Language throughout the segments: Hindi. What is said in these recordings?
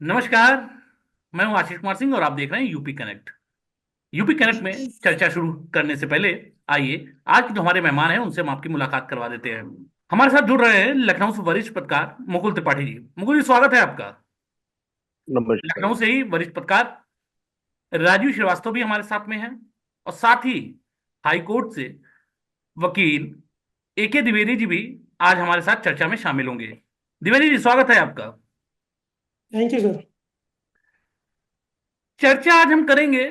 नमस्कार। मैं हूं आशीष कुमार सिंह और आप देख रहे हैं यूपी कनेक्ट। यूपी कनेक्ट में चर्चा शुरू करने से पहले आइए आज के जो हमारे मेहमान हैं उनसे हम आपकी मुलाकात करवा देते हैं। हमारे साथ जुड़ रहे हैं लखनऊ से वरिष्ठ पत्रकार मुकुल त्रिपाठी जी। मुकुल जी, स्वागत है आपका। नमस्कार। लखनऊ से ही वरिष्ठ पत्रकार राजीव श्रीवास्तव भी हमारे साथ में हैं, और साथ ही हाई कोर्ट से वकील एके द्विवेदी जी भी आज हमारे साथ चर्चा में शामिल होंगे। द्विवेदी जी, स्वागत है आपका। Thank you sir. चर्चा आज हम करेंगे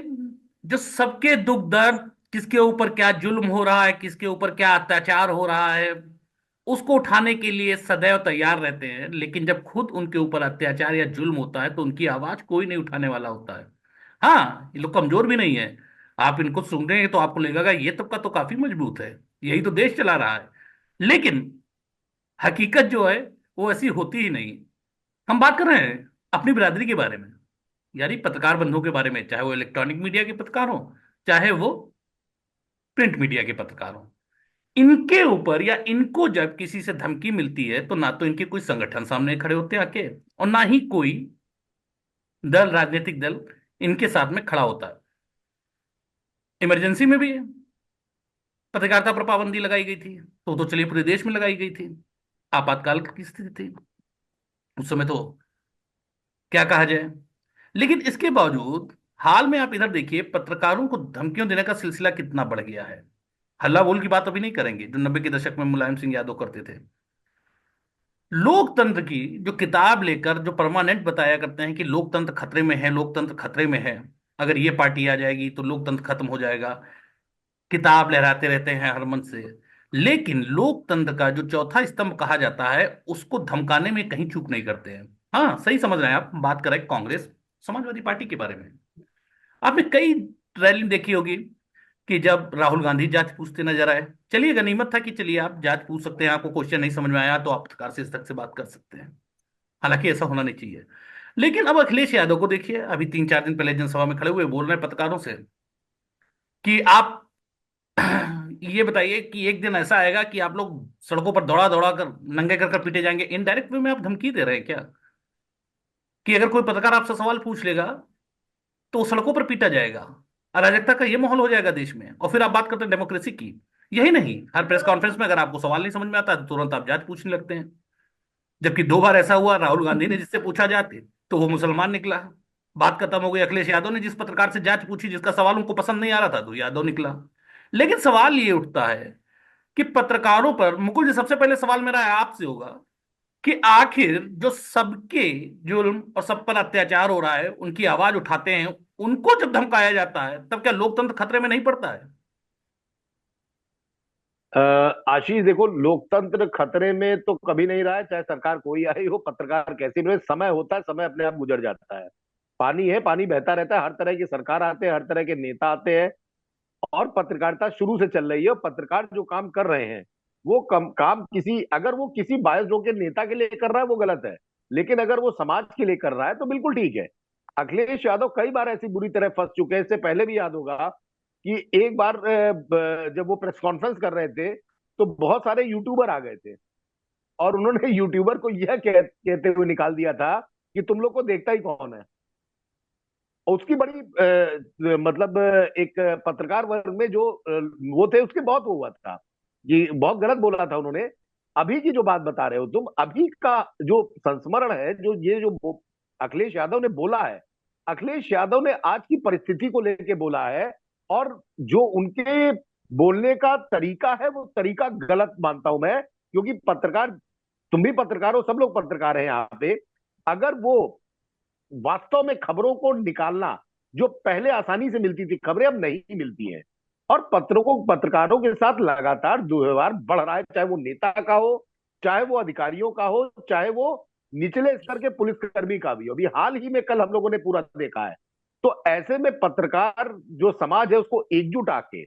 जो सबके दुख दर्द, किसके ऊपर क्या जुल्म हो रहा है, किसके ऊपर क्या अत्याचार हो रहा है, उसको उठाने के लिए सदैव तैयार रहते हैं, लेकिन जब खुद उनके ऊपर अत्याचार या जुल्म होता है तो उनकी आवाज कोई नहीं उठाने वाला होता है। हाँ, ये लोग कमजोर भी नहीं है। आप इनको सुन रहे हैं तो आपको लगेगा ये तबका तो काफी मजबूत है, यही तो देश चला रहा है। लेकिन हकीकत जो है वो ऐसी होती ही नहीं। हम बात कर रहे हैं अपनी बिरादरी के बारे में, यानी पत्रकार बंधुओं के बारे में, चाहे वो इलेक्ट्रॉनिक मीडिया के पत्रकार हो, चाहे वो प्रिंट मीडिया के पत्रकार हो। इनके ऊपर या इनको जब किसी से धमकी मिलती है तो ना तो इनके कोई संगठन सामने खड़े होते आके, और ना ही कोई दल, राजनीतिक दल इनके साथ में खड़ा होता है। इमरजेंसी में भी पत्रकारिता पर पाबंदी लगाई गई थी, तो चलिए पूरे देश में लगाई गई थी। आपातकाल की स्थिति थी उस समय, तो क्या कहा जाए। लेकिन इसके बावजूद हाल में आप इधर देखिए, पत्रकारों को धमकियों देने का सिलसिला कितना बढ़ गया है। हल्ला बोल की बात अभी नहीं करेंगे जो 90 के दशक में मुलायम सिंह यादव करते थे। लोकतंत्र की जो किताब लेकर जो परमानेंट बताया करते हैं कि लोकतंत्र खतरे में है, लोकतंत्र खतरे में है, अगर ये पार्टी आ जाएगी तो लोकतंत्र खत्म हो जाएगा, किताब लहराते रहते हैं हर मन से। लेकिन लोकतंत्र का जो चौथा स्तंभ कहा जाता है उसको धमकाने में कहीं चूक नहीं करते हैं। हाँ, सही समझ रहे हैं आप, बात करें कांग्रेस समाजवादी पार्टी के बारे में। आपने कई रैली देखी होगी कि जब राहुल गांधी जांच पूछते नजर आए, चलिए गनीमत था कि चलिए आप जांच पूछ सकते हैं, आपको क्वेश्चन नहीं समझ में आया तो आप पत्रकार से इस तक से बात कर सकते हैं। हालांकि ऐसा होना नहीं चाहिए। लेकिन अब अखिलेश यादव को देखिए, अभी 3-4 दिन पहले जनसभा में खड़े हुए बोल रहे हैं पत्रकारों से कि आप ये बताइए कि एक दिन ऐसा आएगा कि आप लोग सड़कों पर दौड़ा दौड़ा कर, नंगे कर पीटे जाएंगे। इनडायरेक्ट वे में आप धमकी दे रहे हैं क्या कि अगर कोई पत्रकार आपसे सवाल पूछ लेगा तो वो सड़कों पर पीटा जाएगा। अराजकता का ये माहौल हो जाएगा देश में, और फिर आप बात करते हैं डेमोक्रेसी की। यही नहीं, हर प्रेस कॉन्फ्रेंस में अगर आपको सवाल नहीं समझ में आता है तो तुरंत आप जांच पूछने लगते हैं। जबकि 2 बार ऐसा हुआ, राहुल गांधी ने जिससे पूछा जाते तो वो मुसलमान निकला, बात खत्म हो गई। अखिलेश यादव ने जिस पत्रकार से जांच पूछी जिसका सवाल उनको पसंद नहीं आ रहा था तो यादव निकला। लेकिन सवाल ये उठता है कि पत्रकारों पर, मुकुल जी सबसे पहले सवाल मेरा आपसे होगा कि आखिर जो सबके जुल्म और सब पर अत्याचार हो रहा है उनकी आवाज उठाते हैं, उनको जब धमकाया जाता है तब क्या लोकतंत्र खतरे में नहीं पड़ता है? आशीष देखो, लोकतंत्र खतरे में तो कभी नहीं रहा है, चाहे सरकार कोई आई हो, पत्रकार कैसे भी रहे। समय होता है, समय अपने आप गुजर जाता है। पानी है, पानी बहता रहता है। हर तरह की सरकार आते हैं, हर तरह के नेता आते हैं, और पत्रकारिता शुरू से चल रही है। और पत्रकार जो काम कर रहे हैं वो काम किसी, अगर वो किसी बायस के नेता के लिए कर रहा है वो गलत है, लेकिन अगर वो समाज के लिए कर रहा है तो बिल्कुल ठीक है। अखिलेश यादव कई बार ऐसी बुरी तरह फंस चुके हैं। इससे पहले भी याद होगा कि एक बार जब वो प्रेस कॉन्फ्रेंस कर रहे थे तो बहुत सारे यूट्यूबर आ गए थे, और उन्होंने यूट्यूबर को यह कहते हुए निकाल दिया था कि तुम लोग को देखता ही कौन है। और उसकी बड़ी मतलब एक पत्रकार वर्ग में जो वो थे, उसके बहुत वो हुआ था कि बहुत गलत बोला था उन्होंने। अभी की जो बात बता रहे हो तुम, अभी का जो संस्मरण है, जो ये जो अखिलेश यादव ने बोला है, अखिलेश यादव ने आज की परिस्थिति को लेके बोला है। और जो उनके बोलने का तरीका है वो तरीका गलत मानता हूं मैं, क्योंकि पत्रकार, तुम भी पत्रकार हो, सब लोग पत्रकार हैं यहाँ पे। अगर वो वास्तव में खबरों को निकालना, जो पहले आसानी से मिलती थी खबरें अब नहीं मिलती हैं, और पत्रकारों के साथ लगातार दुर्व्यवहार बढ़ रहा है, चाहे वो नेता का हो, चाहे वो अधिकारियों का हो, चाहे वो निचले स्तर के पुलिसकर्मी का भी हो। अभी हाल ही में कल हम लोगों ने पूरा देखा है। तो ऐसे में पत्रकार जो समाज है उसको एकजुट आके,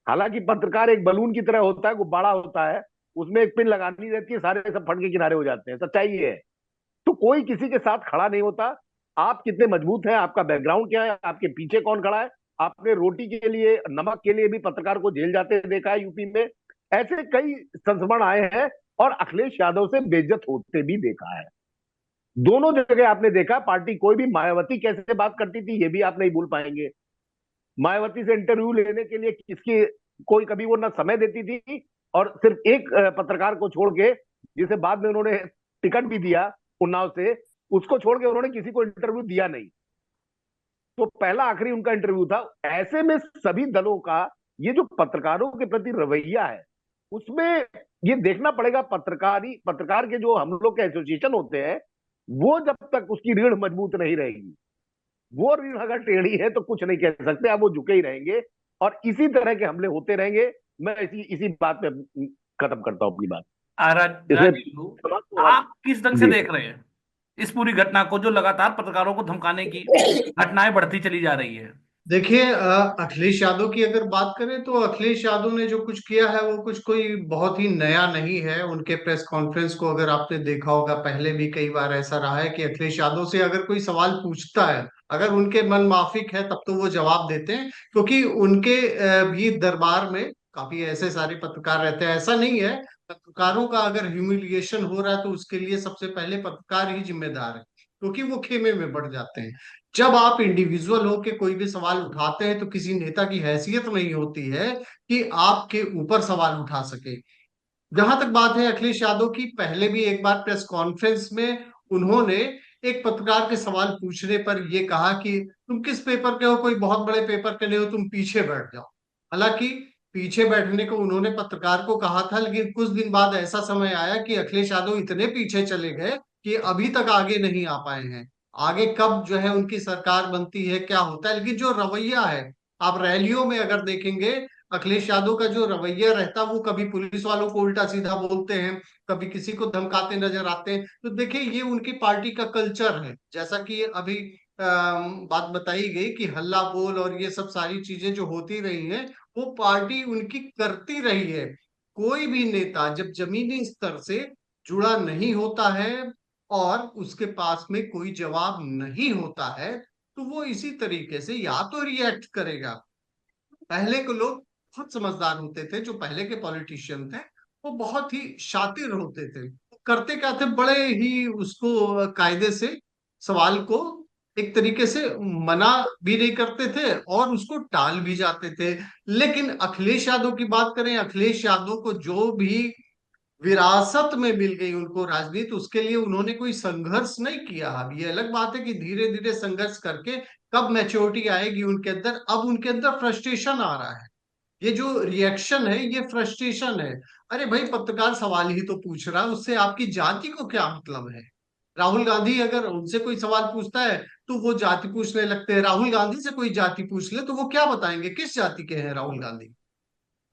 हालांकि पत्रकार एक बलून की तरह होता है, गुब्बारा होता है, उसमें एक पिन लगानी रहती है, सारे सब फट के किनारे हो जाते हैं, सच्चाई ये है। तो कोई किसी के साथ खड़ा नहीं होता। आप कितने मजबूत हैं, आपका बैकग्राउंड क्या है, आपके पीछे कौन खड़ा है। आपने रोटी के लिए, नमक के लिए भी पत्रकार को जेल जाते देखा है यूपी में। ऐसे कई संस्मरण आए हैं, और अखिलेश यादव से बेइज्जत होते भी देखा है। दोनों जगह आपने देखा पार्टी कोई भी, मायावती कैसे बात करती थी ये भी आप नहीं भूल पाएंगे। मायावती से इंटरव्यू लेने के लिए किसकी, कोई कभी वो ना समय देती थी, और सिर्फ एक पत्रकार को छोड़ के, जिसे बाद में उन्होंने टिकट भी दिया उन्नाव से, उसको छोड़ के उन्होंने किसी को इंटरव्यू दिया नहीं। तो पहला आखिरी उनका इंटरव्यू था। ऐसे में सभी दलों का ये जो पत्रकारों के प्रति रवैया है, उसमें ये देखना पड़ेगा, पत्रकार के जो हम लोग के एसोसिएशन होते हैं, वो जब तक उसकी रीढ़ मजबूत नहीं रहेगी, वो रीढ़ अगर टेढ़ी है तो कुछ नहीं कह सकते, अब वो झुके ही रहेंगे और इसी तरह के हमले होते रहेंगे। मैं इसी इसी बात पे खत्म करता हूं अपनी बात। इसमें राजीव, समाज को और आप किस ढंग से जी। देख रहे हैं इस पूरी घटना को, जो लगातार पत्रकारों को धमकाने की घटनाएं बढ़ती चली जा रही है? देखिए, अखिलेश यादव की अगर बात करें तो अखिलेश यादव ने जो कुछ किया है वो कुछ कोई बहुत ही नया नहीं है। उनके प्रेस कॉन्फ्रेंस को अगर आपने देखा होगा, पहले भी कई बार ऐसा रहा है कि अखिलेश यादव से अगर कोई सवाल पूछता है, अगर उनके मन माफिक है तब तो वो जवाब देते हैं, क्योंकि उनके भी दरबार में काफी ऐसे सारे पत्रकार रहते हैं। ऐसा नहीं है, पत्रकारों का अगर ह्यूमिलिएशन हो रहा है तो उसके लिए सबसे पहले पत्रकार ही जिम्मेदार है, क्योंकि वो खेमे में बढ़ जाते हैं। जब आप इंडिविजुअल हो के कोई भी सवाल उठाते हैं तो किसी नेता की हैसियत नहीं होती है कि आपके ऊपर सवाल उठा सके। जहां तक बात है अखिलेश यादव की, पहले भी एक बार प्रेस कॉन्फ्रेंस में उन्होंने एक पत्रकार के सवाल पूछने पर यह कहा कि तुम किस पेपर के हो, कोई बहुत बड़े पेपर के नहीं हो, तुम पीछे बैठ जाओ। हालांकि पीछे बैठने को उन्होंने पत्रकार को कहा था, लेकिन कुछ दिन बाद ऐसा समय आया कि अखिलेश यादव इतने पीछे चले गए कि अभी तक आगे नहीं आ पाए हैं। आगे कब जो है उनकी सरकार बनती है, क्या होता है, लेकिन जो रवैया है, आप रैलियों में अगर देखेंगे अखिलेश यादव का जो रवैया रहता है, वो कभी पुलिस वालों को उल्टा सीधा बोलते हैं, कभी किसी को धमकाते नजर आते हैं। तो देखिए, ये उनकी पार्टी का कल्चर है। जैसा कि अभी बात बताई गई कि हल्ला बोल और ये सब सारी चीजें जो होती रही हैं, वो पार्टी उनकी करती रही है। कोई भी नेता जब जमीनी स्तर से जुड़ा नहीं होता है और उसके पास में कोई जवाब नहीं होता है, तो वो इसी तरीके से या तो रिएक्ट करेगा। पहले के लोग बहुत समझदार होते थे, जो पहले के पॉलिटिशियन थे वो बहुत ही शातिर होते थे। वो करते क्या थे, बड़े ही उसको कायदे से सवाल को एक तरीके से मना भी नहीं करते थे और उसको टाल भी जाते थे। लेकिन अखिलेश यादव की बात करें, अखिलेश यादव को जो भी विरासत में मिल गई उनको राजनीति, उसके लिए उन्होंने कोई संघर्ष नहीं किया। अब ये अलग बात है कि धीरे धीरे संघर्ष करके कब मैच्योरिटी आएगी उनके अंदर, अब उनके अंदर फ्रस्ट्रेशन आ रहा है। ये जो रिएक्शन है ये फ्रस्ट्रेशन है। अरे भाई, पत्रकार सवाल ही तो पूछ रहा है, उससे आपकी जाति को क्या मतलब है। राहुल गांधी अगर उनसे कोई सवाल पूछता है तो वो जाति पूछने लगते हैं। राहुल गांधी से कोई जाति पूछ ले तो वो क्या बताएंगे, किस जाति के हैं राहुल गांधी,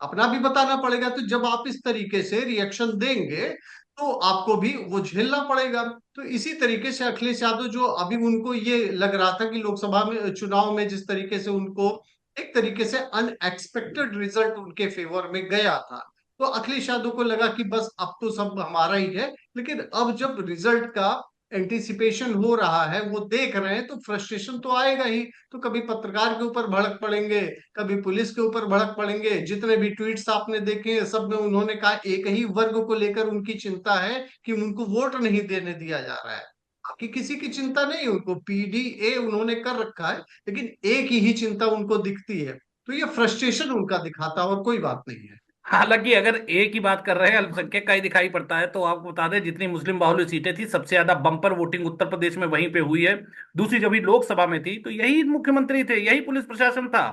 अपना भी बताना पड़ेगा। तो जब आप इस तरीके से रिएक्शन देंगे तो आपको भी वो झेलना पड़ेगा। तो इसी तरीके से अखिलेश यादव, जो अभी उनको ये लग रहा था कि लोकसभा में चुनाव में जिस तरीके से उनको एक तरीके से अनएक्सपेक्टेड रिजल्ट उनके फेवर में गया था, तो अखिलेश यादव को लगा कि बस अब तो सब हमारा ही है। लेकिन अब जब रिजल्ट का एंटिसिपेशन हो रहा है, वो देख रहे हैं, तो फ्रस्ट्रेशन तो आएगा ही। तो कभी पत्रकार के ऊपर भड़क पड़ेंगे, कभी पुलिस के ऊपर भड़क पड़ेंगे। जितने भी ट्वीट्स आपने देखे हैं, सब में उन्होंने कहा एक ही वर्ग को लेकर उनकी चिंता है कि उनको वोट नहीं देने दिया जा रहा है। बाकी किसी की चिंता नहीं है, उनको पीडीए उन्होंने कर रखा है, लेकिन एक ही चिंता उनको दिखती है। तो ये फ्रस्ट्रेशन उनका दिखाता है और कोई बात नहीं है। हालांकि अगर एक ही बात कर रहे हैं, अल्पसंख्यक का ही दिखाई पड़ता है, तो आपको बता दें जितनी मुस्लिम बाहुल्य सीटें थी, सबसे ज्यादा बम्पर वोटिंग उत्तर प्रदेश में वहीं पे हुई है। दूसरी जब भी लोकसभा में थी तो यही मुख्यमंत्री थे, यही पुलिस प्रशासन था।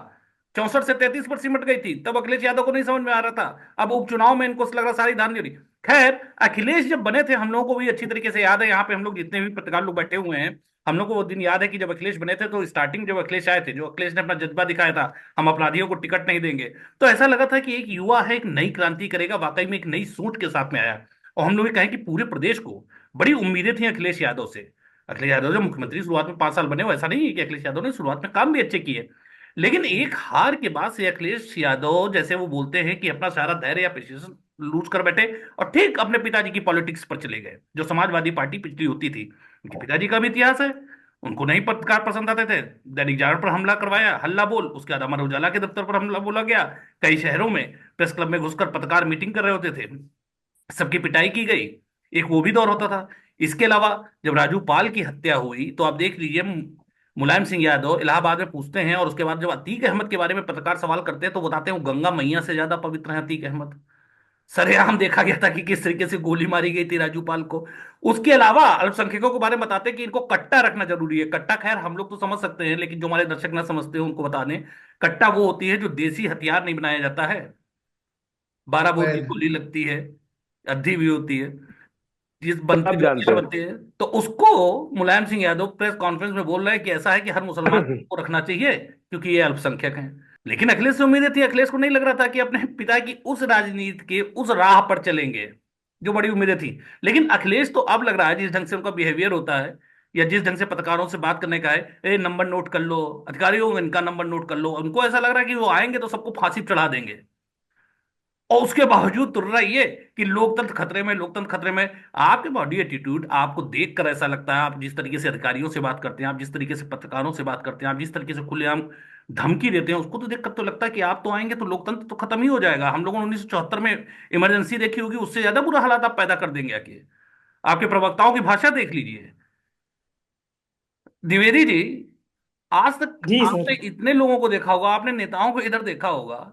64 से 33 पर सिमट गई थी, तब अखिलेश यादव को नहीं समझ में आ रहा था। अब उपचुनाव में इनको लग रहा सारी धान हो रही। खैर, अखिलेश जब बने थे, हम लोगों को भी अच्छी तरीके से याद है, यहाँ पे हम लोग जितने भी पत्रकार लोग बैठे हुए हैं, हम लोग को वो दिन याद है कि जब अखिलेश बने थे, तो स्टार्टिंग जब अखिलेश आए थे, जो अखिलेश ने अपना जज्बा दिखाया था, हम अपराधियों को टिकट नहीं देंगे, तो ऐसा लगा था कि एक युवा है, एक नई क्रांति करेगा, वाकई में एक नई सोच के साथ में आया। और हम लोग ये कहें कि पूरे प्रदेश को बड़ी उम्मीदें थी अखिलेश यादव से। अखिलेश यादव जब मुख्यमंत्री शुरुआत में 5 साल बने हो, ऐसा नहीं है कि अखिलेश यादव ने शुरुआत में काम भी अच्छे किए, लेकिन एक हार के बाद से अखिलेश यादव, जैसे वो बोलते हैं कि अपना सारा धैर्य या पेशेंस लूज कर बैठे और ठीक अपने पिताजी की पॉलिटिक्स पर चले गए, जो समाजवादी पार्टी पिछली होती थी। उनके पिताजी का भी इतिहास है, उनको नहीं पत्रकार पसंद आते थे, दैनिक जागरण पर हमला करवाया, हल्ला बोल, उसके बाद अमर उजाला के दफ्तर पर हमला बोला गया, कई शहरों में प्रेस क्लब में घुसकर पत्रकार मीटिंग कर रहे होते थे, सबकी पिटाई की गई। एक वो भी दौर होता था। इसके अलावा जब राजू पाल की हत्या हुई तो आप देख लीजिए, मुलायम सिंह यादव इलाहाबाद में पूछते हैं, और उसके बाद जब अतीक अहमद के बारे में पत्रकार सवाल करते हैं तो बताते हैं वो गंगा मैया से ज्यादा पवित्र है अतीक अहमद। सरेआम देखा गया था कि किस तरीके से गोली मारी गई थी राजू पाल को। उसके अलावा अल्पसंख्यकों के बारे में बताते हैं कि इनको कट्टा रखना जरूरी है। कट्टा खैर हम लोग तो समझ सकते हैं, लेकिन जो हमारे दर्शक ना समझते हैं उनको बता दें, कट्टा वो होती है जो देसी हथियार नहीं बनाया जाता है, 12 बोर की वैध। गोली लगती है, अद्धी भी होती है, जिस बनती सब जो जानते हथियार हैं। बनते हैं, तो उसको मुलायम सिंह यादव प्रेस कॉन्फ्रेंस में बोल रहे हैं कि ऐसा है कि हर मुसलमान को रखना चाहिए क्योंकि ये अल्पसंख्यक हैं। लेकिन अखिलेश से उम्मीदें थी, अखिलेश को नहीं लग रहा था कि अपने पिता की उस राजनीति के उस राह पर चलेंगे जो बड़ी उम्मीदें थी। लेकिन अखिलेश तो अब लग रहा है जिस ढंग से उनका बिहेवियर होता है, या जिस ढंग से पत्रकारों से बात करने का है, ए नंबर नोट कर लो अधिकारियों, इनका नंबर नोट कर लो, उनको ऐसा लग रहा है कि वो आएंगे तो सबको फांसी पे चढ़ा देंगे। और उसके बावजूद तुर रहा ये कि लोकतंत्र खतरे में, लोकतंत्र खतरे में। आपके बॉडी एटीट्यूड आपको देखकर ऐसा लगता है, आप जिस तरीके से अधिकारियों से बात करते हैं, आप जिस तरीके से पत्रकारों से बात करते हैं, आप जिस तरीके से खुलेआम धमकी देते हैं, उसको तो देखकर तो लगता है कि आप तो आएंगे तो लोकतंत्र तो खत्म ही हो जाएगा। हम लोगों ने 1974 में इमरजेंसी देखी होगी, उससे ज्यादा बुरा हालात आप पैदा कर देंगे आके। आपके प्रवक्ताओं की भाषा देख लीजिए। द्विवेदी जी, आज तक जी आपने सर। इतने लोगों को देखा होगा, आपने नेताओं को इधर देखा होगा,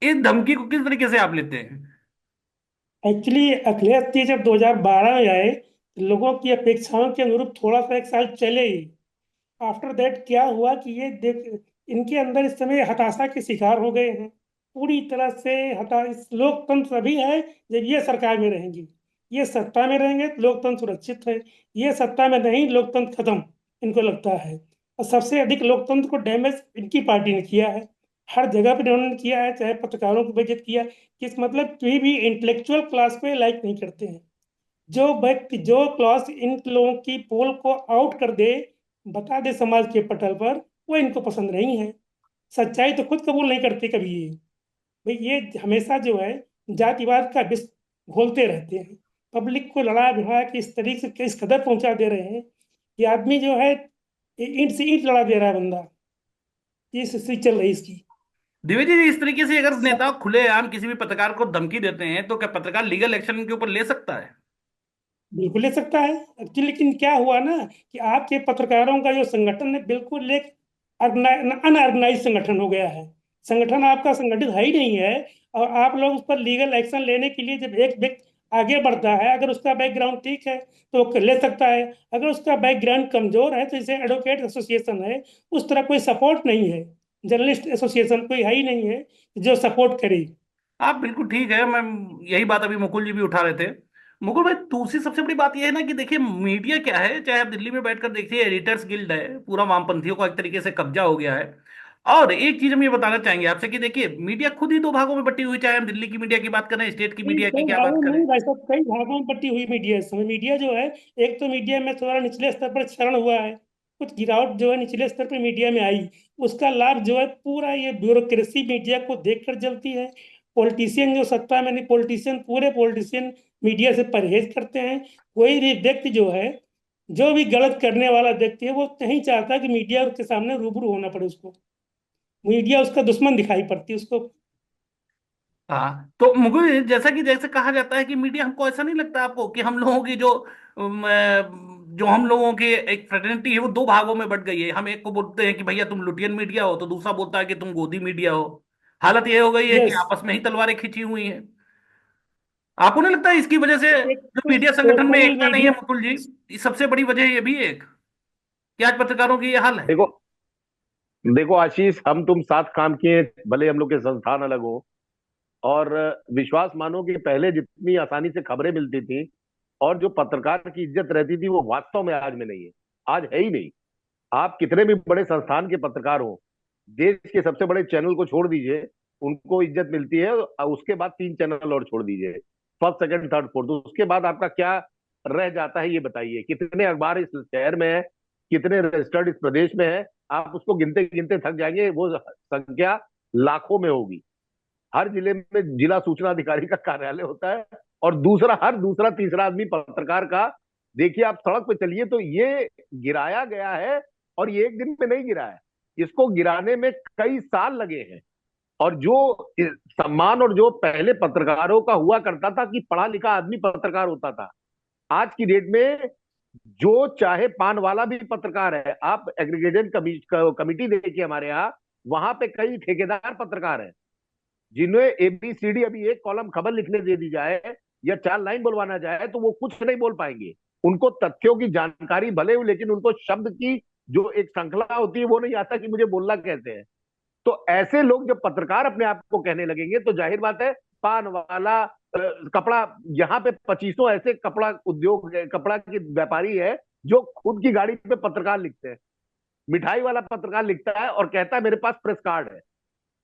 इस धमकी को किस तरीके से आप लेते हैं? एक्चुअली अखिलेश जी जब 2012 में आए तो लोगों की अपेक्षाओं के अनुरूप थोड़ा सा एक साल चले ही। आफ्टर दैट क्या हुआ कि ये देख इनके अंदर इस समय हताशा के शिकार हो गए हैं पूरी तरह से। लोकतंत्र तभी है जब ये सरकार में रहेंगी, ये सत्ता में रहेंगे तो लोकतंत्र सुरक्षित है। ये सत्ता में नहीं, लोकतंत्र खत्म इनको लगता है। और सबसे अधिक लोकतंत्र को डैमेज इनकी पार्टी ने किया है। हर जगह पर इन्होंने किया है, चाहे पत्रकारों को बेइज्जत किया, किस मतलब कोई भी इंटेलेक्चुअल क्लास को लाइक नहीं करते हैं। जो व्यक्ति जो क्लास इन लोगों की पोल को आउट कर दे, बता दे समाज के पटल पर, वो इनको पसंद नहीं है। सच्चाई तो खुद कबूल नहीं करते कभी ये। भाई ये हमेशा जो है जातिवाद का विष घोलते रहते हैं। पब्लिक को लड़ा भिड़ा के इस तरीके से इस कदर पहुंचा दे रहे हैं कि आदमी जो है ईंट से ईंट लड़ा दे रहा है बंदा। ये स्थिति चल रही है इसकी। द्विवेदी जी, इस तरीके से अगर नेता सब खुलेआम किसी भी पत्रकार को धमकी देते हैं तो क्या पत्रकार लीगल एक्शन के ऊपर ले सकता है? बिल्कुल ले सकता है एक्चुअली। लेकिन क्या हुआ ना कि आपके पत्रकारों का जो संगठन है बिल्कुल एक अनऑर्गेनाइज संगठन हो गया है। संगठन आपका संगठित है ही नहीं है। और आप लोग उस पर लीगल एक्शन लेने के लिए जब एक व्यक्ति आगे बढ़ता है, अगर उसका बैकग्राउंड ठीक है तो वो ले सकता है। अगर उसका बैकग्राउंड कमजोर है तो जैसे एडवोकेट एसोसिएशन है, उस तरह कोई सपोर्ट नहीं है। जर्नलिस्ट एसोसिएशन कोई है ही नहीं है जो सपोर्ट करे। आप बिल्कुल ठीक है, मैं यही बात अभी मुकुल जी भी उठा रहे थे। मुकुल भाई, दूसरी सबसे बड़ी बात यह है ना कि देखिए मीडिया क्या है, चाहे आप दिल्ली में बैठकर देखिए, एडिटर्स गिल्ड है, पूरा वामपंथियों का एक तरीके से कब्जा हो गया है। और एक चीज हम ये बताना चाहेंगे आपसे कि देखिए मीडिया खुद ही दो भागों में बटी हुई, चाहे हम दिल्ली की मीडिया की बात करें, स्टेट की कई मीडिया की कई क्या बात भागों में करें। नहीं भाई साहब, कई भागों में बटी हुई मीडिया इस समय। मीडिया जो है, एक तो मीडिया में थोड़ा निचले स्तर पर क्षरण हुआ है, कुछ गिरावट जो है निचले स्तर पर मीडिया में आई। उसका लाभ जो है पूरा ये ब्यूरोक्रेसी मीडिया को देखकर जलती है। पॉलिटिशियन जो सत्ता में नहीं, पॉलिटिशियन पूरे पॉलिटिशियन मीडिया से परहेज करते हैं। कोई भी व्यक्ति जो है, जो भी गलत करने वाला व्यक्ति है, वो नहीं चाहता कि मीडिया के सामने रूबरू होना पड़े उसको। मीडिया उसका दुश्मन दिखाई पड़ती है उसको। हाँ, तो मुझे जैसा कि जैसे कहा जाता है कि मीडिया, हमको ऐसा नहीं लगता आपको कि हम लोगों की जो हम लोगों की एक फ्रेटर्निटी है वो दो भागों में बट गई है। हम एक को बोलते हैं कि भैया तुम लुटियन मीडिया हो, तो दूसरा बोलता है कि तुम गोदी मीडिया हो। हालत ये हो गई है कि यस। आपस में ही तलवारें खींची हुई हैं। आपको नहीं लगता है इसकी वजह से एक जो तो मीडिया संगठन में सोशल एकता नहीं है, मीडिया। मुकुल जी, इस सबसे बड़ी वजह ये भी है एक, कि आज पत्रकारों की ये हाल है। देखो देखो आशीष, हम तुम साथ काम किए, भले हम लोग के संस्थान अलग हो, और विश्वास मानो कि पहले जितनी आसानी से खबरें मिलती थी और जो पत्रकार की इज्जत रहती थी, वो वास्तव में आज में नहीं है। आज है ही नहीं। आप कितने भी बड़े संस्थान के पत्रकार हो, देश के सबसे बड़े चैनल को छोड़ दीजिए, उनको इज्जत मिलती है। और उसके बाद 3 चैनल और छोड़ दीजिए, फर्स्ट सेकंड थर्ड फोर्थ, उसके बाद आपका क्या रह जाता है ये बताइए। कितने अखबार इस शहर में है, कितने रजिस्टर्ड इस प्रदेश में है, आप उसको गिनते गिनते थक जाएंगे। वो संख्या लाखों में होगी। हर जिले में जिला सूचना अधिकारी का कार्यालय होता है, और दूसरा हर दूसरा तीसरा आदमी पत्रकार का। देखिए, आप सड़क पे चलिए तो ये गिराया गया है, और ये एक दिन में नहीं गिरा है। इसको गिराने में कई साल लगे हैं। और जो सम्मान और जो पहले पत्रकारों का हुआ करता था कि पढ़ा लिखा आदमी पत्रकार होता था, आज की डेट में जो चाहे पान वाला भी पत्रकार है, आप एग्रीगेशन कमिटी देखिए हमारे यहाँ, वहां पे कई ठेकेदार पत्रकार हैं जिन्हें एबीसीडी अभी एक कॉलम खबर लिखने दे दी जाए या 4 लाइन बोलवाना जाए तो वो कुछ नहीं बोल पाएंगे। उनको तथ्यों की जानकारी भले हो, लेकिन उनको शब्द की जो एक श्रृंखला होती है वो नहीं आता कि मुझे बोलना कैसे है। तो ऐसे लोग जब पत्रकार अपने आप को कहने लगेंगे तो जाहिर बात है पान वाला, कपड़ा, यहाँ पे 2500 ऐसे कपड़ा उद्योग, कपड़ा के व्यापारी है जो खुद की गाड़ी पे पत्रकार लिखते हैं। मिठाई वाला पत्रकार लिखता है और कहता है मेरे पास प्रेस कार्ड है।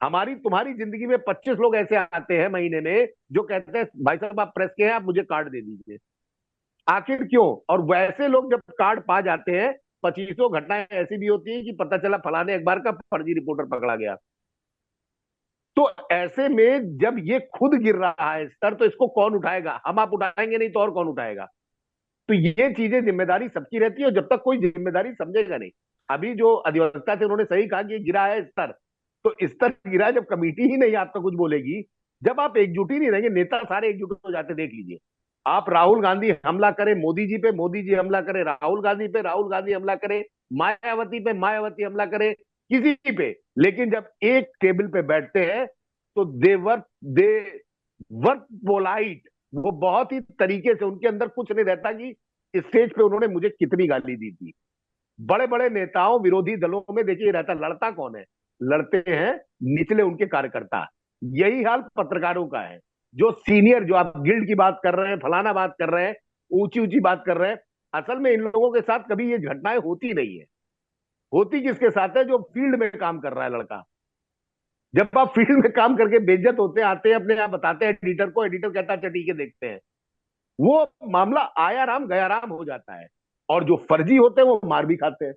हमारी तुम्हारी जिंदगी में 25 लोग ऐसे आते हैं महीने में जो कहते हैं भाई साहब आप प्रेस के हैं, आप मुझे कार्ड दे दीजिए। आखिर क्यों? और वैसे लोग जब कार्ड पा जाते हैं, 2500 घटनाएं ऐसी भी होती है कि पता चला फलाने अखबार का फर्जी रिपोर्टर पकड़ा गया। तो ऐसे में जब ये खुद गिर रहा है स्तर, तो इसको कौन उठाएगा? हम आप उठाएंगे नहीं तो और कौन उठाएगा? तो ये चीजें, जिम्मेदारी सबकी रहती है, और जब तक कोई जिम्मेदारी समझेगा नहीं। अभी जो अधिवक्ता थे उन्होंने सही कहा कि ये गिरा है स्तर, तो स्तर गिरा है जब कमेटी ही नहीं आपका कुछ बोलेगी, जब आप एकजुट ही नहीं रहेंगे, नेता सारे एकजुट हो जाते देख लीजिए। आप राहुल गांधी हमला करे मोदी जी पे, मोदी जी हमला करे राहुल गांधी पे, राहुल गांधी हमला करे मायावती पे, मायावती हमला करे किसी पे, लेकिन जब एक टेबल पे बैठते हैं तो दे वर्क पोलाइट। वो बहुत ही तरीके से, उनके अंदर कुछ नहीं रहता कि स्टेज पे उन्होंने मुझे कितनी गाली दी थी। बड़े बड़े नेताओं विरोधी दलों में देखिए रहता, लड़ता कौन है? लड़ते हैं निचले उनके कार्यकर्ता। यही हाल पत्रकारों का है। जो सीनियर, जो आप गिल्ड की बात कर रहे हैं, फलाना बात कर रहे हैं, ऊंची ऊंची बात कर रहे हैं, असल में इन लोगों के साथ कभी ये घटनाएं होती नहीं है। होती किसके साथ है? जो फील्ड में काम कर रहा है लड़का। जब आप फील्ड में काम करके बेइज्जत होते आते हैं, अपने आप बताते हैं एडिटर को, एडिटर कहता है अच्छा ठीक है देखते हैं, वो मामला आया राम गया राम हो जाता है। और जो फर्जी होते हैं वो मार भी खाते हैं।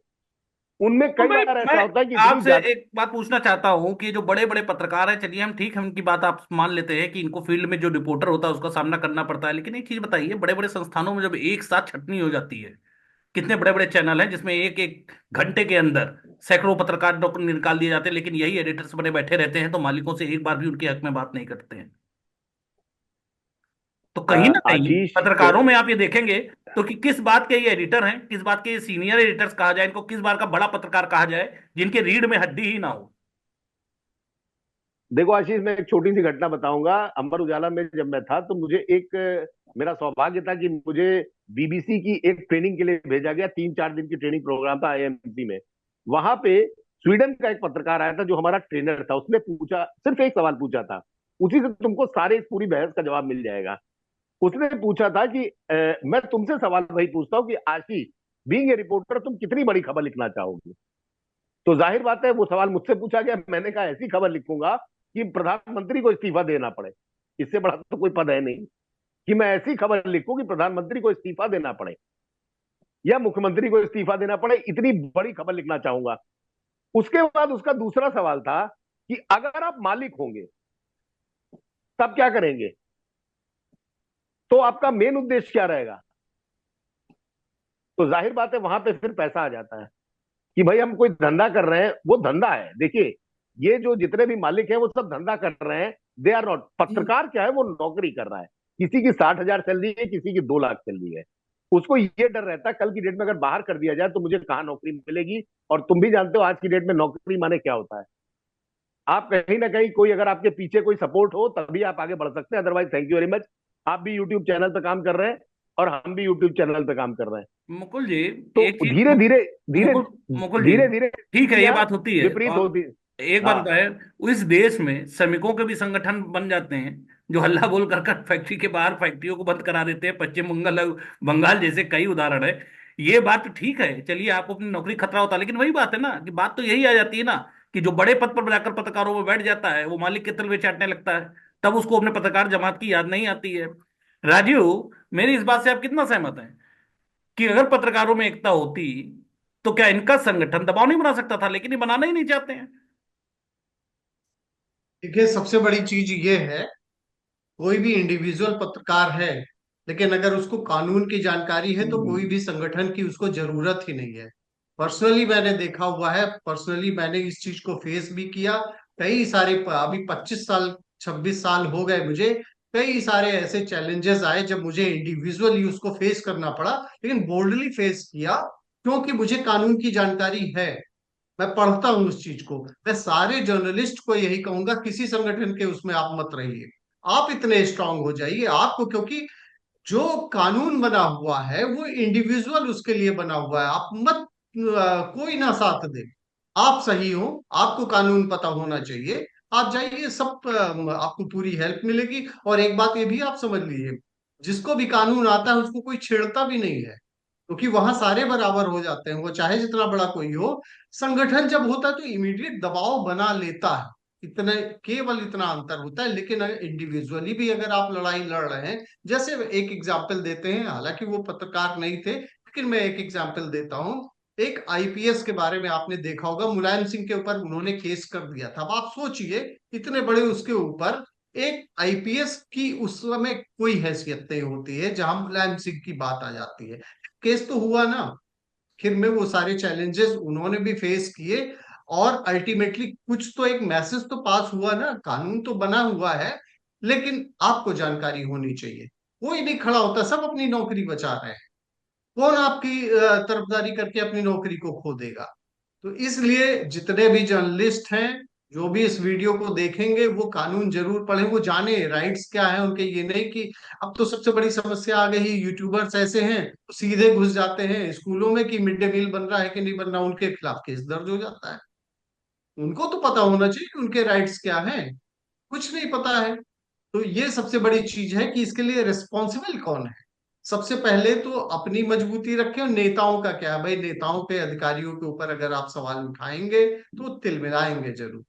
उनमें तो कई बार मैं ऐसा होता है कि इतनी आपसे एक बात पूछना चाहता हूं कि जो बड़े बड़े पत्रकार हैं, चलिए हम ठीक है उनकी बात आप मान लेते हैं कि इनको फील्ड में जो रिपोर्टर होता है उसका सामना करना पड़ता है, लेकिन एक चीज बताइए, बड़े बड़े संस्थानों में जब एक साथ छटनी हो जाती है, कितने बड़े बड़े चैनल हैं जिसमें एक एक घंटे के अंदर सैकड़ों पत्रकार नौकरी निकाल दिए जाते हैं, लेकिन यही एडिटर्स बने बैठे रहते हैं तो मालिकों से एक बार भी उनके हक में बात नहीं करते हैं। तो कहीं ना कहीं आशीष, पत्रकारों में आप ये देखेंगे तो कि किस बात के ये एडिटर हैं, किस बात के ये सीनियर एडिटर्स कहा जाए, इनको किस बात का बड़ा पत्रकार कहा जाए जिनके रीढ़ में हड्डी ही ना हो। देखो आशीष, मैं एक छोटी सी घटना बताऊंगा। अमर उजाला में जब मैं था तो मुझे एक, मेरा सौभाग्य था कि मुझे बीबीसी की एक ट्रेनिंग के लिए भेजा गया। 3-4 दिन की ट्रेनिंग प्रोग्राम था आईएमसी में। वहां पे स्वीडन का एक पत्रकार आया था जो हमारा ट्रेनर था। उसने पूछा, सिर्फ एक सवाल पूछा था, उसी से तुमको सारे इस पूरी बहस का जवाब मिल जाएगा। उसने पूछा था कि मैं तुमसे सवाल वही पूछता हूँ कि आशीष, बीइंग ए रिपोर्टर, तुम कितनी बड़ी खबर लिखना चाहोगे? तो जाहिर बात है वो सवाल मुझसे पूछा गया। मैंने कहा ऐसी खबर लिखूंगा कि प्रधानमंत्री को इस्तीफा देना पड़े। इससे बड़ा तो कोई पद है नहीं कि मैं ऐसी खबर लिखूं कि प्रधानमंत्री को इस्तीफा देना पड़े या मुख्यमंत्री को इस्तीफा देना पड़े। इतनी बड़ी खबर लिखना चाहूंगा। उसके बाद उसका दूसरा सवाल था कि अगर आप मालिक होंगे तब क्या करेंगे? तो आपका मेन उद्देश्य क्या रहेगा? तो जाहिर बात है वहां पे फिर पैसा आ जाता है कि भाई हम कोई धंधा कर रहे हैं। वो धंधा है, देखिए, ये जो जितने भी मालिक हैं वो सब धंधा कर रहे हैं। दे आर नॉट, पत्रकार क्या है, वो नौकरी कर रहा है। किसी की 60,000 सैलरी है, किसी की 2 लाख सैलरी है। उसको ये डर रहता है कल की डेट में अगर बाहर कर दिया जाए तो मुझे कहाँ नौकरी मिलेगी। और तुम भी जानते हो आज की डेट में नौकरी माने क्या होता है। आप कहीं ना कहीं, कोई अगर आपके पीछे कोई सपोर्ट हो तभी आप आगे बढ़ सकते हैं, otherwise thank you very much. आप भी यूट्यूब चैनल पे काम कर रहे हैं और हम भी यूट्यूब चैनल पे काम कर रहे हैं। मुकुल जी, तो एक चीज धीरे धीरे धीरे मुकुल मुकुल जी, धीरे धीरे ठीक है ये बात होती है, विपरीत और होती। एक बात हाँ, बताए, इस देश में श्रमिकों के भी संगठन बन जाते हैं जो हल्ला बोल कर फैक्ट्री के बाहर फैक्ट्रियों को बंद करा देते हैं। पश्चिम बंगाल बंगाल जैसे कई उदाहरण है। ये बात तो ठीक है, चलिए आपको अपनी नौकरी खतरा होता है, लेकिन वही बात है ना कि बात तो यही आ जाती है ना कि जो बड़े पद पर जाकर पत्रकारों में बैठ जाता है वो मालिक के तलवे चाटने लगता है, तब उसको अपने पत्रकार जमात की याद नहीं आती है। राजीव, मेरी इस बात से आप कितना सहमत हैं कि अगर पत्रकारों में एकता होती तो क्या इनका संगठन दबाव नहीं बना सकता था, लेकिन ये बनाना ही नहीं चाहते हैं। देखिए, सबसे बड़ी चीज ये है, कोई भी इंडिविजुअल पत्रकार है, लेकिन अगर उसको कानून की जानकारी है तो कोई भी संगठन की उसको जरूरत ही नहीं है। पर्सनली मैंने देखा हुआ है, पर्सनली मैंने इस चीज को फेस भी किया। कई सारे, अभी 25 साल 26 साल हो गए मुझे कई सारे ऐसे चैलेंजेस आए जब मुझे इंडिविजुअली उसको फेस करना पड़ा, लेकिन बोल्डली फेस किया, क्योंकि मुझे कानून की जानकारी है। मैं पढ़ता हूँ उस चीज को। मैं सारे जर्नलिस्ट को यही कहूंगा, किसी संगठन के उसमें आप मत रहिए, आप इतने स्ट्रांग हो जाइए आपको, क्योंकि जो कानून बना हुआ है वो इंडिविजुअल उसके लिए बना हुआ है। आप मत कोई ना साथ दे, आप सही हो, आपको कानून पता होना चाहिए, आप जाइए, सब आपको पूरी हेल्प मिलेगी। और एक बात ये भी आप समझ लीजिए, जिसको भी कानून आता है उसको कोई छेड़ता भी नहीं है, क्योंकि वहां सारे बराबर हो जाते हैं, वो चाहे जितना बड़ा कोई हो। संगठन जब होता है तो इमीडिएट दबाव बना लेता है, इतने केवल इतना अंतर होता है। लेकिन अगर इंडिविजुअली भी अगर आप लड़ाई लड़ रहे हैं, जैसे एक एग्जाम्पल देते हैं, हालांकि वो पत्रकार नहीं थे, लेकिन मैं एक एग्जाम्पल देता हूँ। एक आईपीएस के बारे में आपने देखा होगा, मुलायम सिंह के ऊपर उन्होंने केस कर दिया था। अब आप सोचिए, इतने बड़े उसके ऊपर, एक आईपीएस की उस समय कोई हैसियत नहीं होती है जहां मुलायम सिंह की बात आ जाती है। केस तो हुआ ना, आखिर में वो सारे चैलेंजेस उन्होंने भी फेस किए, और अल्टीमेटली कुछ तो एक मैसेज तो पास हुआ ना, कानून तो बना हुआ है। लेकिन आपको जानकारी होनी चाहिए, कोई नहीं खड़ा होता, सब अपनी नौकरी बचा रहे हैं। कौन आपकी तरफदारी करके अपनी नौकरी को खो देगा? तो इसलिए जितने भी जर्नलिस्ट हैं, जो भी इस वीडियो को देखेंगे, वो कानून जरूर पढ़ें, वो जाने राइट्स क्या है उनके। ये नहीं कि अब तो सबसे बड़ी समस्या आ गई, यूट्यूबर्स ऐसे हैं तो सीधे घुस जाते हैं स्कूलों में कि मिड डे मील बन रहा है कि नहीं बन रहा, उनके खिलाफ केस दर्ज हो जाता है। उनको तो पता होना चाहिए कि उनके राइट्स क्या हैं, कुछ नहीं पता है। तो ये सबसे बड़ी चीज है कि इसके लिए रिस्पॉन्सिबल कौन है। सबसे पहले तो अपनी मजबूती रखें, और नेताओं का क्या है भाई, नेताओं पे, अधिकारियों के ऊपर अगर आप सवाल उठाएंगे तो तिलमिलाएंगे जरूर,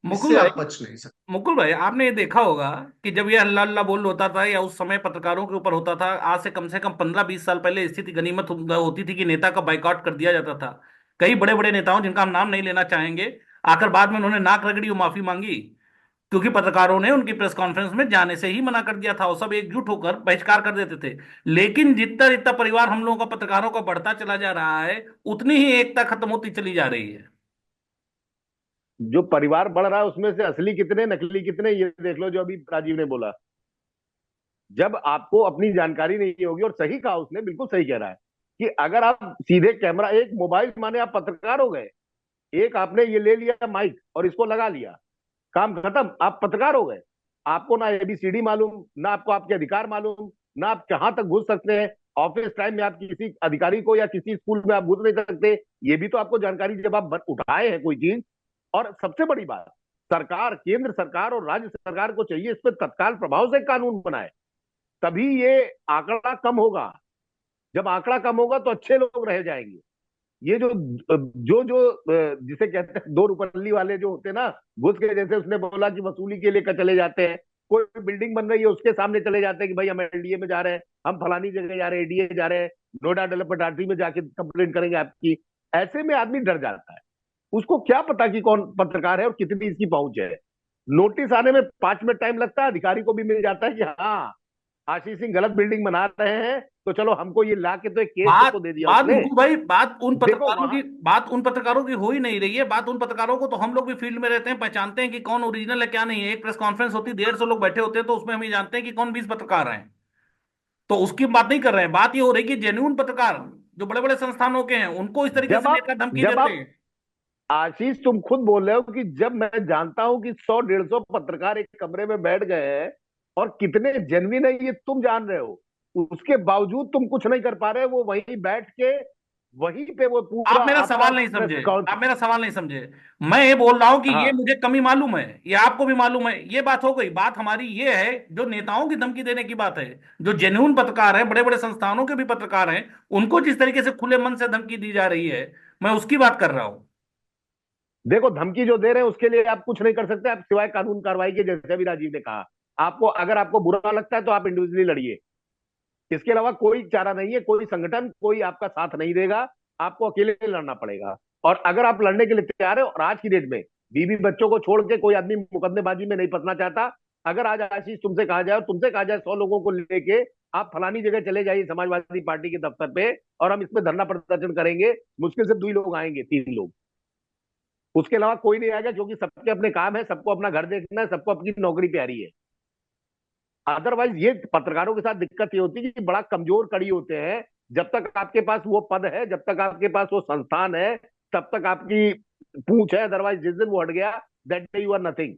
मुकुल इससे भाई, आप बच नहीं सकते। मुकुल भाई, आपने ये देखा होगा कि जब ये हल्ला हल्ला बोल होता था या उस समय पत्रकारों के ऊपर होता था, आज से कम 15-20 साल पहले स्थिति गनीमत होती थी कि नेता का बाइकआउट कर दिया जाता था। कई बड़े बड़े नेताओं, जिनका हम नाम नहीं लेना चाहेंगे, आकर बाद में उन्होंने नाक रगड़ी और माफी मांगी, क्योंकि पत्रकारों ने उनकी प्रेस कॉन्फ्रेंस में जाने से ही मना कर दिया था और सब एकजुट होकर बहिष्कार कर देते थे। लेकिन जितना जितना परिवार हम लोगों का पत्रकारों का बढ़ता चला जा रहा है, उतनी ही एकता खत्म होती चली जा रही है। जो परिवार बढ़ रहा है उसमें से असली कितने नकली कितने, ये देख लो जो अभी राजीव ने बोला। जब आपको अपनी जानकारी नहीं होगी, और सही कहा उसने, बिल्कुल सही कह रहा है, कि अगर आप सीधे कैमरा, एक मोबाइल माने आप पत्रकार हो गए, एक आपने ये ले लिया माइक और इसको लगा लिया, काम खत्म, आप पत्रकार हो गए। आपको ना एबीसीडी मालूम, ना आपको आपके अधिकार मालूम, ना आप कहां तक घुस सकते हैं। ऑफिस टाइम में आप किसी अधिकारी को या किसी स्कूल में आप घुस नहीं सकते, ये भी तो आपको जानकारी, जब आप उठाए हैं कोई चीज। और सबसे बड़ी बात, सरकार, केंद्र सरकार और राज्य सरकार को चाहिए इस पर तत्काल प्रभाव से कानून बनाए, तभी ये आंकड़ा कम होगा। जब आंकड़ा कम होगा तो अच्छे लोग रह जाएंगे। ये जो जो जो जिसे कहते हैं दो रुपल्ली वाले जो होते हैं ना, घुस के, जैसे उसने बोला कि वसूली के लिए चले जाते हैं, कोई बिल्डिंग बन रही है उसके सामने चले जाते हैं कि भाई हम एलडीए में जा रहे हैं, हम फलानी जगह जा रहे हैं, एडीए जा रहे हैं, नोएडा डेवलपमेंट अथॉरिटी में जाके कंप्लेंट करेंगे आपकी। ऐसे में आदमी डर जाता है। उसको क्या पता कि कौन पत्रकार है और कितनी इसकी पहुंच है। नोटिस आने में 5 मिनट टाइम लगता है, अधिकारी को भी मिल जाता है कि हाँ, आशीष सिंह गलत बिल्डिंग बना रहे हैं, तो चलो हमको ये ला के तो एक केस बात तो दे दिया बात उसने। मुकुल भाई, देखो वहां, बात उन पत्रकारों की हो ही नहीं रही है। बात उन पत्रकारों को तो हम लोग भी फील्ड में रहते हैं, पहचानते हैं कि कौन ओरिजिनल है क्या नहीं है। एक प्रेस कॉन्फ्रेंस होती है, 150 लोग बैठे होते हैं, तो उसमें हम ये जानते हैं कि कौन 20 पत्रकार हैं। तो उसकी बात नहीं कर रहे हैं, बात ये हो रही है कि जेन्युइन पत्रकार जो बड़े बड़े संस्थानों के हैं, उनको इस तरीके जब से आप नेता धमकी जब देते आप हैं। आशीष, तुम खुद बोल रहे हो कि जब मैं जानता हूं कि 100-150 पत्रकार एक कमरे में बैठ गए हैं, और कितने जेन्युइन है ये तुम जान रहे हो, उसके बावजूद तुम कुछ नहीं कर पा रहे। वो वहीं बैठ के, वहीं पे वो पूरा आप मेरा आपका सवाल नहीं प्रेस समझे, कॉन। आप मेरा सवाल नहीं समझे। मैं ये बोल रहा हूं कि ये हाँ, मुझे कमी मालूम है, ये आपको भी मालूम है। ये बात हो गई। बात हमारी ये है, जो नेताओं की धमकी देने की बात है। जो जेन्युइन पत्रकार हैं, बड़े बड़े संस्थानों के भी पत्रकार हैं, उनको जिस तरीके से खुले मन से धमकी दी जा रही है, मैं उसकी बात कर रहा हूं। देखो धमकी जो दे रहे हैं उसके लिए आप कुछ नहीं कर सकते, आप सिवाय कानून कार्रवाई के, जैसे अभी राजीव ने कहा। आपको, अगर आपको बुरा लगता है तो आप इंडिविजुअली लड़िए, इसके अलावा कोई चारा नहीं है। कोई संगठन, कोई आपका साथ नहीं देगा, आपको अकेले लड़ना पड़ेगा। और अगर आप लड़ने के लिए तैयार है, और आज की डेट में बीवी बच्चों को छोड़ के कोई आदमी मुकदमेबाजी में नहीं फंसना चाहता। अगर आज आशीष तुमसे कहा जाए, और तुमसे कहा जाए 100 लोगों को लेके आप फलानी जगह चले जाइए समाजवादी पार्टी के दफ्तर पे, और हम इसमें धरना प्रदर्शन करेंगे, मुश्किल से 2 लोग आएंगे, 3 लोग, उसके अलावा कोई नहीं आएगा, क्योंकि सबके अपने काम है, सबको अपना घर देखना है, सबको अपनी नौकरी प्यारी है। अदरवाइज ये पत्रकारों के साथ दिक्कत ये होती है कि बड़ा कमजोर कड़ी होते हैं। जब तक आपके पास वो पद है, जब तक आपके पास वो संस्थान है, तब तक आपकी पूछ है। अदरवाइज जिस दिन वो हट गया, that day you are nothing.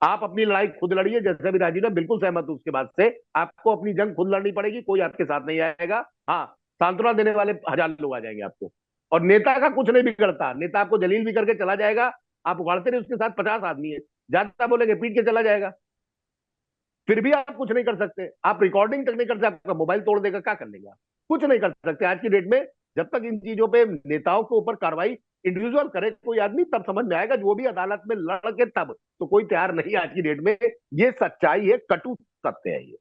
आप अपनी लड़ाई खुद लड़िए, जैसे भी राजीव ने, बिल्कुल सहमत हूं उसके बाद से। आपको अपनी जंग खुद लड़नी पड़ेगी, कोई आपके साथ नहीं आएगा। हाँ, सांत्वना देने वाले 1000 लोग आ जाएंगे आपको। और नेता का कुछ नहीं बिगड़ता, नेता आपको जलील भी करके चला जाएगा। आप उगाड़ते रहे, उसके साथ 50 आदमी है, ज्यादा बोलेंगे पीट के चला जाएगा, फिर भी आप कुछ नहीं कर सकते। आप रिकॉर्डिंग तक नहीं कर सकते, आपका मोबाइल तोड़ देगा, क्या कर लेगा? कुछ नहीं कर सकते आज की डेट में। जब तक इन चीजों पे नेताओं के ऊपर कार्रवाई इंडिविजुअल करे कोई आदमी, तब समझ में आएगा, जो भी अदालत में लड़ के तब। तो कोई तैयार नहीं आज की डेट में। ये सच्चाई है, कटु सत्य है ये।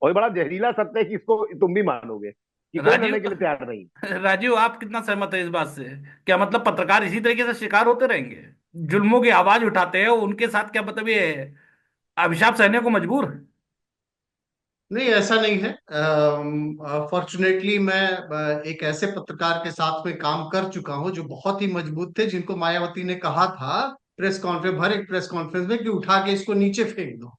और ये बड़ा जहरीला सत्य है कि इसको तुम भी मानोगे कि कोई लड़ने के राजीव लिए तैयार नहीं। राजीव, आप कितना सहमत है इस बात से? क्या मतलब पत्रकार इसी तरीके से शिकार होते रहेंगे, जुल्मों की आवाज उठाते हैं, उनके साथ क्या मतलब ये अभिशाप सहने को मजबूर? नहीं, ऐसा नहीं है। फॉर्चुनेटली मैं एक ऐसे पत्रकार के साथ में काम कर चुका हूं जो बहुत ही मजबूत थे, जिनको मायावती ने कहा था प्रेस कॉन्फ्रेंस, हर एक प्रेस कॉन्फ्रेंस में, कि उठा के इसको नीचे फेंक दो।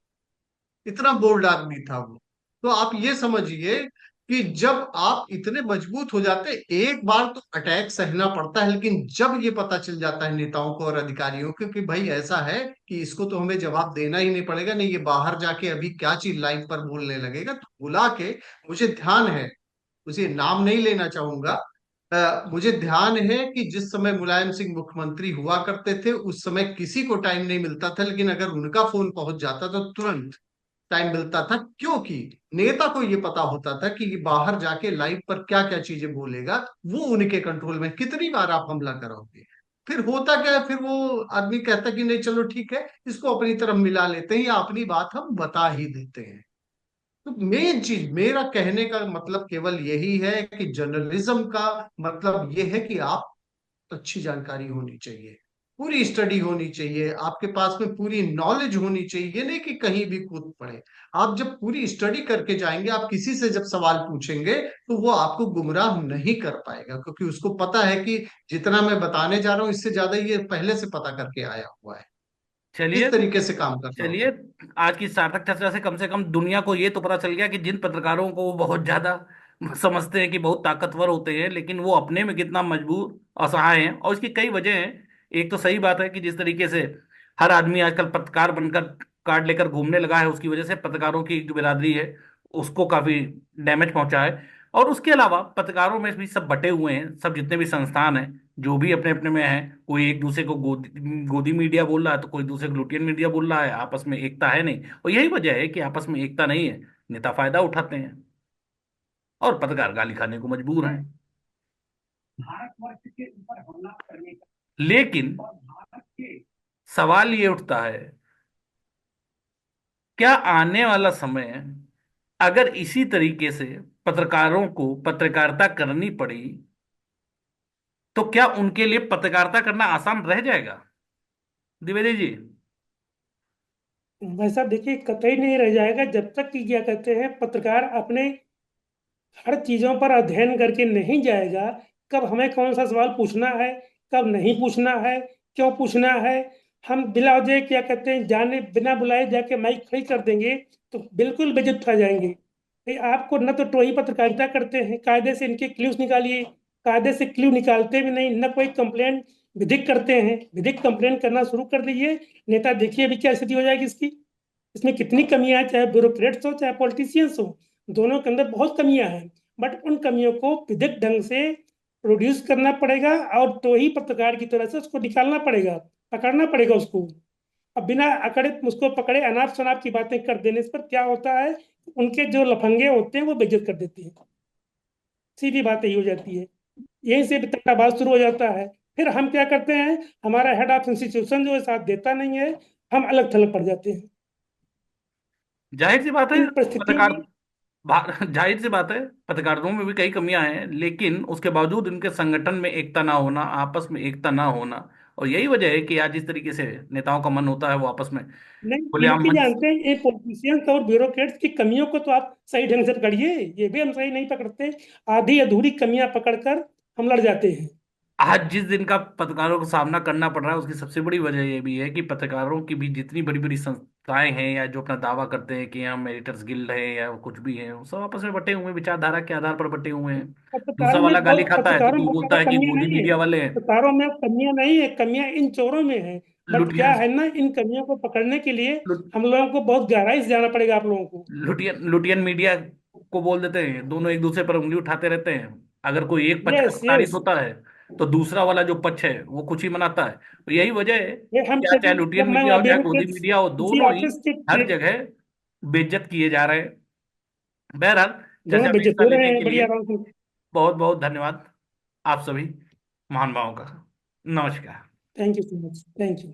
इतना बोल्ड आदमी था वो। तो आप ये समझिए कि जब आप इतने मजबूत हो जाते हैं, एक बार तो अटैक सहना पड़ता है, लेकिन जब ये पता चल जाता है नेताओं को और अधिकारियों को कि भाई ऐसा है कि इसको तो हमें जवाब देना ही नहीं पड़ेगा, नहीं ये बाहर जाके अभी क्या चीज लाइव पर बोलने लगेगा, तो बुला के, मुझे ध्यान है, उसे नाम नहीं लेना चाहूंगा, मुझे ध्यान है कि जिस समय मुलायम सिंह मुख्यमंत्री हुआ करते थे, उस समय किसी को टाइम नहीं मिलता था, लेकिन अगर उनका फोन पहुंच जाता तो तुरंत टाइम मिलता था, क्योंकि नेता को ये पता होता था कि ये बाहर जाके लाइव पर क्या क्या चीजें बोलेगा, वो उनके कंट्रोल में। कितनी बार आप हमला करोगे? फिर होता क्या है, फिर वो आदमी कहता कि नहीं चलो ठीक है, इसको अपनी तरफ मिला लेते हैं या अपनी बात हम बता ही देते हैं। तो मेन चीज, मेरा कहने का मतलब केवल यही है कि जर्नलिज्म का मतलब ये है कि आप, अच्छी जानकारी होनी चाहिए, पूरी स्टडी होनी चाहिए, आपके पास में पूरी नॉलेज होनी चाहिए, ये नहीं कि कहीं भी कूद पड़े। आप जब पूरी स्टडी करके जाएंगे, आप किसी से जब सवाल पूछेंगे, तो वो आपको गुमराह नहीं कर पाएगा, क्योंकि उसको पता है कि जितना मैं बताने जा रहा हूँ, इससे ज्यादा ये पहले से पता करके आया हुआ है। चलिए इस तरीके से काम करना चलिए, होगा। आज की सार्थक चर्चा से कम दुनिया को ये तो पता चल गया कि जिन पत्रकारों को वो बहुत ज्यादा समझते हैं कि बहुत ताकतवर होते हैं, लेकिन वो अपने में कितना मजबूर, असहाय हैं। और इसकी कई वजह हैं। एक तो सही बात है कि जिस तरीके से हर आदमी आजकल पत्रकार बनकर कार्ड लेकर घूमने लगा है, उसकी वजह से पत्रकारों की जो बिरादरी है उसको काफी डैमेज पहुंचा है। और उसके अलावा पत्रकारों में भी सब बटे हुए हैं, सब जितने भी संस्थान हैं, जो भी अपने अपने में हैं। कोई एक दूसरे को गोदी मीडिया बोल रहा है, तो कोई दूसरे को लुटियन मीडिया बोल रहा है। आपस में एकता है नहीं, और यही वजह है कि आपस में एकता नहीं है। नेता फायदा उठाते हैं और पत्रकार गाली खाने को मजबूर हैं। लेकिन सवाल ये उठता है, क्या आने वाला समय, अगर इसी तरीके से पत्रकारों को पत्रकारिता करनी पड़ी, तो क्या उनके लिए पत्रकारिता करना आसान रह जाएगा? द्विवेदी जी। वैसा देखिए कतई नहीं रह जाएगा, जब तक कि क्या कहते हैं पत्रकार अपने हर चीजों पर अध्ययन करके नहीं जाएगा। कब हमें कौन सा सवाल पूछना है, कब नहीं पूछना है, क्यों पूछना है, हम बिला वजह क्या कहते हैं जाने बिना बुलाए जाके माइक खड़ी कर देंगे, तो बिल्कुल बेइज्जत खा जाएंगे। भाई आपको न तो टोही पत्रकारिता करते हैं, कायदे से इनके क्ल्यूज निकालिए, कायदे से क्ल्यू निकालते भी नहीं, न कोई कंप्लेंट विधिक करते हैं, विधिक कंप्लेंट करना शुरू कर दीजिए। नेता देखिए अभी क्या स्थिति हो जाएगी इसकी। इसमें कितनी कमियां हैं, चाहे ब्यूरोक्रेट्स हो चाहे पॉलिटिशियंस हो, दोनों के अंदर बहुत कमियां हैं। बट उन कमियों को विधिक ढंग से प्रोड्यूस करना पड़ेगा, और तो ही पत्रकार की तरह से उसको निकालना पड़ेगा, पकड़ना पड़ेगा उसको। अब बिना अकड़े उसको पकड़े अनाप शनाप की बातें कर देने पर क्या होता है, उनके जो लफंगे होते हैं वो बेइज्जत कर देते हैं। सीधी बात यही हो जाती है, यहीं से तकराबाज शुरू हो जाता है। फिर हम क्या करते हैं, हमारा हेड ऑफ इंस्टीट्यूशन जो है साथ देता नहीं है, हम अलग थलग पड़ जाते हैं। जाहिर सी बात है, इन परिस्थितियों पत्रकार में जाहिर सी बात है, पत्रकारिता में भी कई कमियां हैं, लेकिन उसके बावजूद इनके संगठन में एकता ना होना, आपस में एकता ना होना, और यही वजह है कि आज जिस तरीके से नेताओं का मन होता है वो आपस में नहीं, खुलेआम इनकी मंच। जानते हैं ये पॉलिटिशियंस और ब्यूरोक्रेट्स की कमियों को तो आप सही ढंग से पकड़िए, ये भी हम सही नहीं पकड़ते। आधी अधूरी कमियां पकड़कर हम लड़ जाते हैं। आज जिस दिन का पत्रकारों को सामना करना पड़ रहा है उसकी सबसे बड़ी वजह ये भी है कि पत्रकारों की भी जितनी बड़ी बड़ी संस्थाएं हैं या जो अपना दावा करते हैं कि हम एडिटर्स गिल्ड है या कुछ भी है, वो सब आपस में बटे हुए हैं, विचारधारा के आधार पर बटे हुए हैं। दूसरा वाला गाली खाता है तो पत्रकारों तू में बोलता ज्यादा है कि कमियां मोदी नहीं है। मीडिया वाले हैं। पत्रकारों में कमियां नहीं है, कमियां इन चोरों में है। बट क्या लुटियन है ना, इन कमियों को पकड़ने के लिए लुट, हम लोगों को बहुत गहराई से जाना पड़ेगा आप लोगों को। लुटियन लुटियन मीडिया को बोल देते हैं, दोनों एक दूसरे पर उंगली उठाते रहते हैं। अगर कोई एक पक्ष का यस प्रताड़ित यस। होता है तो दूसरा वाला जो पक्ष है वो खुशी मनाता है। तो यही वजह है ये हम कि आज चाहे कभी, लुटियन जब मैं मीडिया हो चाहे मोदी ब्यूरोक्रेट्स मीडिया हो, किसी दोनों ही ऑफिस के हर जगह बेइज्जत किए जा रहे हैं। बहरहाल, चर्चा दोनों में बेइज्जत हिस्सा हो रहे लेने हैं के बढ़िया लिए आराम से। बहुत बहुत धन्यवाद आप सभी महानुभावों का। नमस्कार। Thank you so much, thank you.